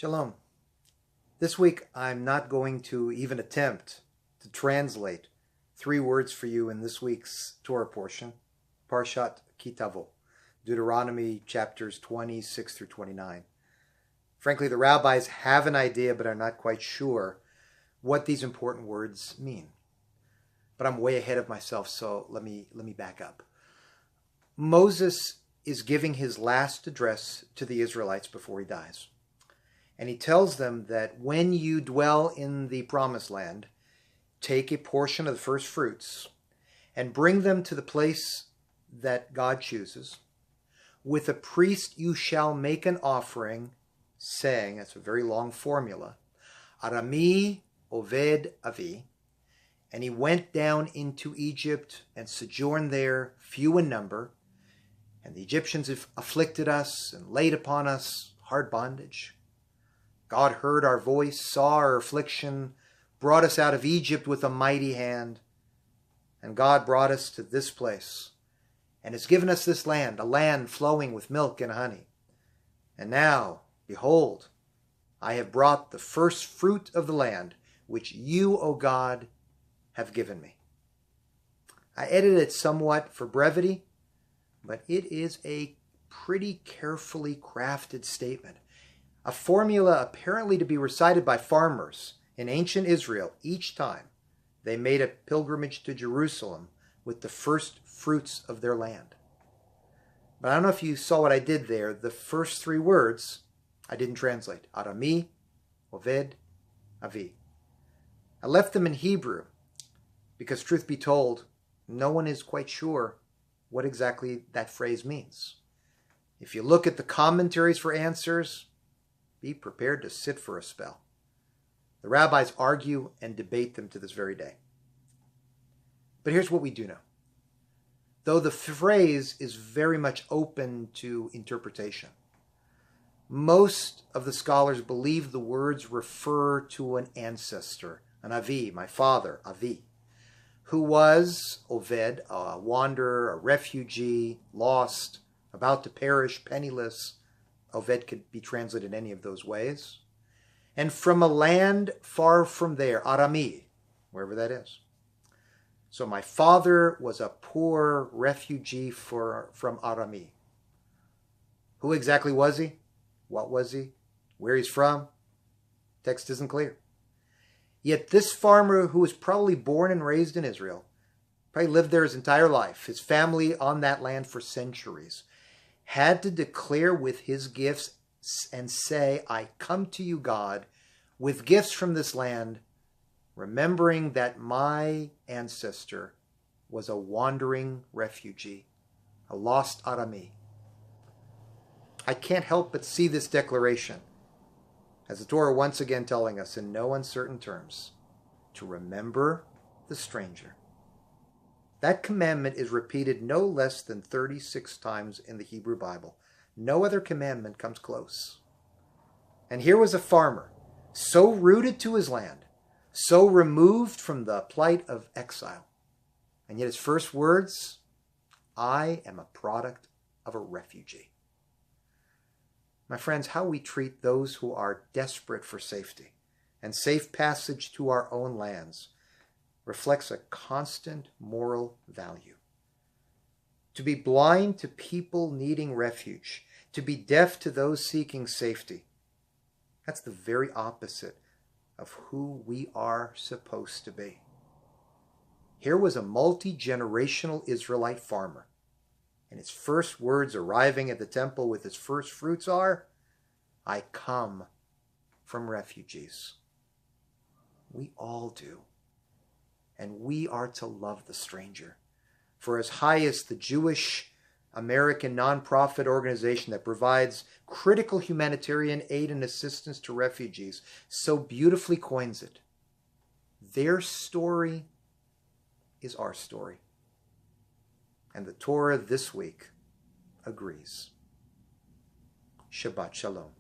Shalom. This week I'm not going to even attempt to translate 3 words for you in this week's Torah portion, Parshat Tavo, Deuteronomy chapters 26 through 29. Frankly, the rabbis have an idea but are not quite sure what these important words mean. But I'm way ahead of myself, so let me back up. Moses is giving his last address to the Israelites before he dies. And he tells them that when you dwell in the promised land, take a portion of the first fruits and bring them to the place that God chooses. With a priest you shall make an offering, saying, that's a very long formula, Arami Oved Avi. And he went down into Egypt and sojourned there, few in number. And the Egyptians have afflicted us and laid upon us hard bondage. God heard our voice, saw our affliction, brought us out of Egypt with a mighty hand. And God brought us to this place and has given us this land, a land flowing with milk and honey. And now, behold, I have brought the first fruit of the land, which you, O God, have given me. I edited it somewhat for brevity, but it is a pretty carefully crafted statement. A formula apparently to be recited by farmers in ancient Israel each time they made a pilgrimage to Jerusalem with the first fruits of their land. But I don't know if you saw what I did there. The first 3 words I didn't translate. Arami, Oved, Avi. I left them in Hebrew because, truth be told, no one is quite sure what exactly that phrase means. If you look at the commentaries for answers, be prepared to sit for a spell. The rabbis argue and debate them to this very day. But here's what we do know. Though the phrase is very much open to interpretation, most of the scholars believe the words refer to an ancestor, an Avi, my father, Avi, who was Oved, a wanderer, a refugee, lost, about to perish, penniless. Oved could be translated any of those ways. And from a land far from there, Arami, wherever that is. So my father was a poor refugee from Arami. Who exactly was he? What was he? Where he's from? Text isn't clear. Yet this farmer, who was probably born and raised in Israel, probably lived there his entire life, his family on that land for centuries, had to declare with his gifts and say, I come to you, God, with gifts from this land, remembering that my ancestor was a wandering refugee, a lost Arami. I can't help but see this declaration as the Torah once again telling us in no uncertain terms to remember the stranger. That commandment is repeated no less than 36 times in the Hebrew Bible. No other commandment comes close. And here was a farmer, so rooted to his land, so removed from the plight of exile. And yet his first words, I am a product of a refugee. My friends, how we treat those who are desperate for safety and safe passage to our own lands reflects a constant moral value. To be blind to people needing refuge, to be deaf to those seeking safety, that's the very opposite of who we are supposed to be. Here was a multi-generational Israelite farmer, and his first words arriving at the temple with his first fruits are, I come from refugees. We all do. And we are to love the stranger. For as high as the Jewish American nonprofit organization that provides critical humanitarian aid and assistance to refugees so beautifully coins it, their story is our story. And the Torah this week agrees. Shabbat Shalom.